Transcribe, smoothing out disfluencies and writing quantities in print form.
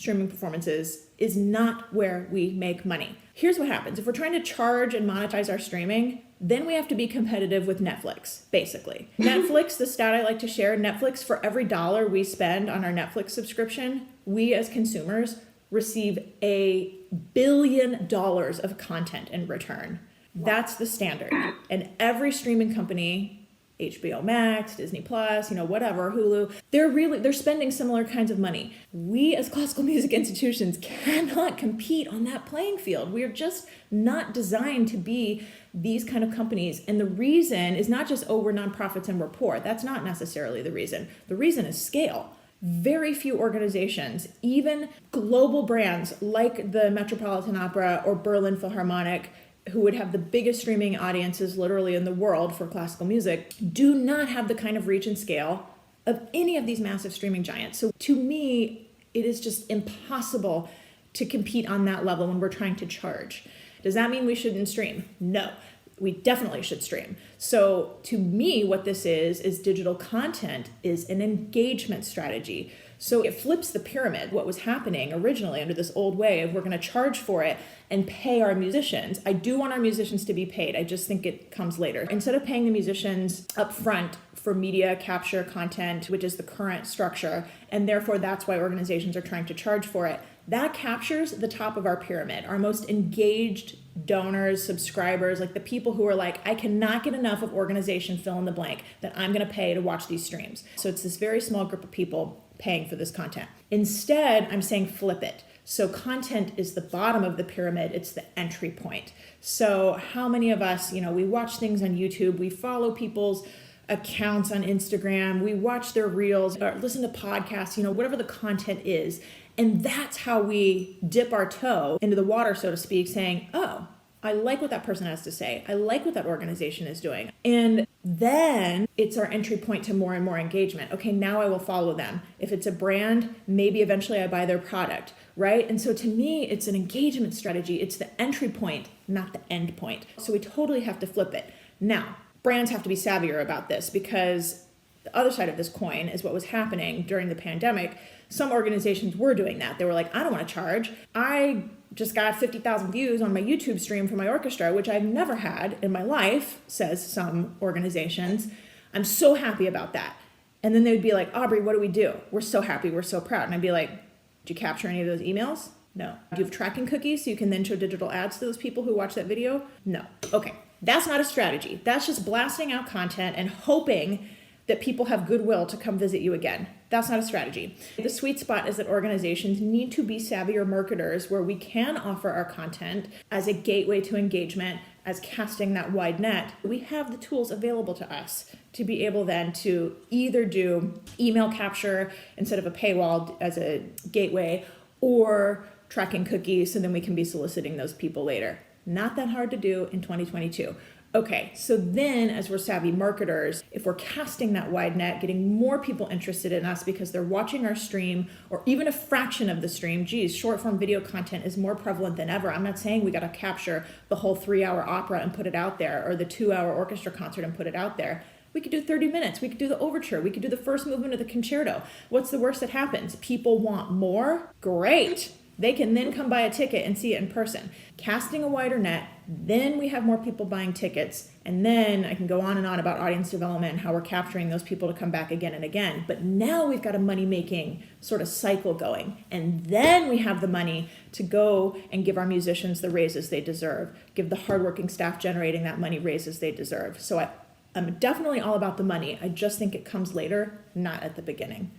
streaming performances is not where we make money. Here's what happens. If we're trying to charge and monetize our streaming, then we have to be competitive with Netflix, basically. Netflix, the stat I like to share, Netflix, for every dollar we spend on our Netflix subscription, we as consumers receive $1 billion of content in return. That's the standard. And every streaming company, HBO Max, Disney Plus, whatever, Hulu, they're spending similar kinds of money. We as classical music institutions cannot compete on that playing field. We are just not designed to be these kind of companies. And the reason is not just, we're nonprofits and we're poor. That's not necessarily the reason. The reason is scale. Very few organizations, even global brands like the Metropolitan Opera or Berlin Philharmonic, who would have the biggest streaming audiences literally in the world for classical music, do not have the kind of reach and scale of any of these massive streaming giants. So to me, it is just impossible to compete on that level when we're trying to charge. Does that mean we shouldn't stream? No, we definitely should stream. So to me, what this is digital content is an engagement strategy. So it flips the pyramid. What was happening originally under this old way of we're going to charge for it and pay our musicians. I do want our musicians to be paid. I just think it comes later. Instead of paying the musicians up front for media capture content, which is the current structure, and therefore that's why organizations are trying to charge for it, that captures the top of our pyramid, our most engaged donors, subscribers, like the people who are like, I cannot get enough of organization fill in the blank that I'm going to pay to watch these streams. So it's this very small group of people paying for this content. Instead, I'm saying flip it. So content is the bottom of the pyramid. It's the entry point. So how many of us, we watch things on YouTube, we follow people's accounts on Instagram, we watch their reels or listen to podcasts, whatever the content is. And that's how we dip our toe into the water, so to speak, saying, oh, I like what that person has to say. I like what that organization is doing. And then it's our entry point to more and more engagement. Okay, now I will follow them. If it's a brand, maybe eventually I buy their product, right? And so to me, it's an engagement strategy. It's the entry point, not the end point. So we totally have to flip it. Now, brands have to be savvier about this because the other side of this coin is what was happening during the pandemic. Some organizations were doing that. They were like, I don't want to charge. I just got 50,000 views on my YouTube stream for my orchestra, which I've never had in my life, says some organizations. I'm so happy about that. And then they would be like, Aubrey, what do we do? We're so happy. We're so proud. And I'd be like, did you capture any of those emails? No. Do you have tracking cookies so you can then show digital ads to those people who watch that video? No. Okay. That's not a strategy. That's just blasting out content and hoping that people have goodwill to come visit you again. That's not a strategy. The sweet spot is that organizations need to be savvier marketers where we can offer our content as a gateway to engagement, as casting that wide net. We have the tools available to us to be able then to either do email capture instead of a paywall as a gateway or tracking cookies so then we can be soliciting those people later. Not that hard to do in 2022. Okay, so then as we're savvy marketers, if we're casting that wide net, getting more people interested in us because they're watching our stream or even a fraction of the stream, short form video content is more prevalent than ever. I'm not saying we got to capture the whole 3-hour opera and put it out there or the 2-hour orchestra concert and put it out there. We could do 30 minutes. We could do the overture. We could do the first movement of the concerto. What's the worst that happens? People want more? Great. They can then come buy a ticket and see it in person. Casting a wider net, then we have more people buying tickets, and then I can go on and on about audience development and how we're capturing those people to come back again and again. But now we've got a money-making sort of cycle going, and then we have the money to go and give our musicians the raises they deserve, give the hardworking staff generating that money raises they deserve. So I'm definitely all about the money. I just think it comes later, not at the beginning.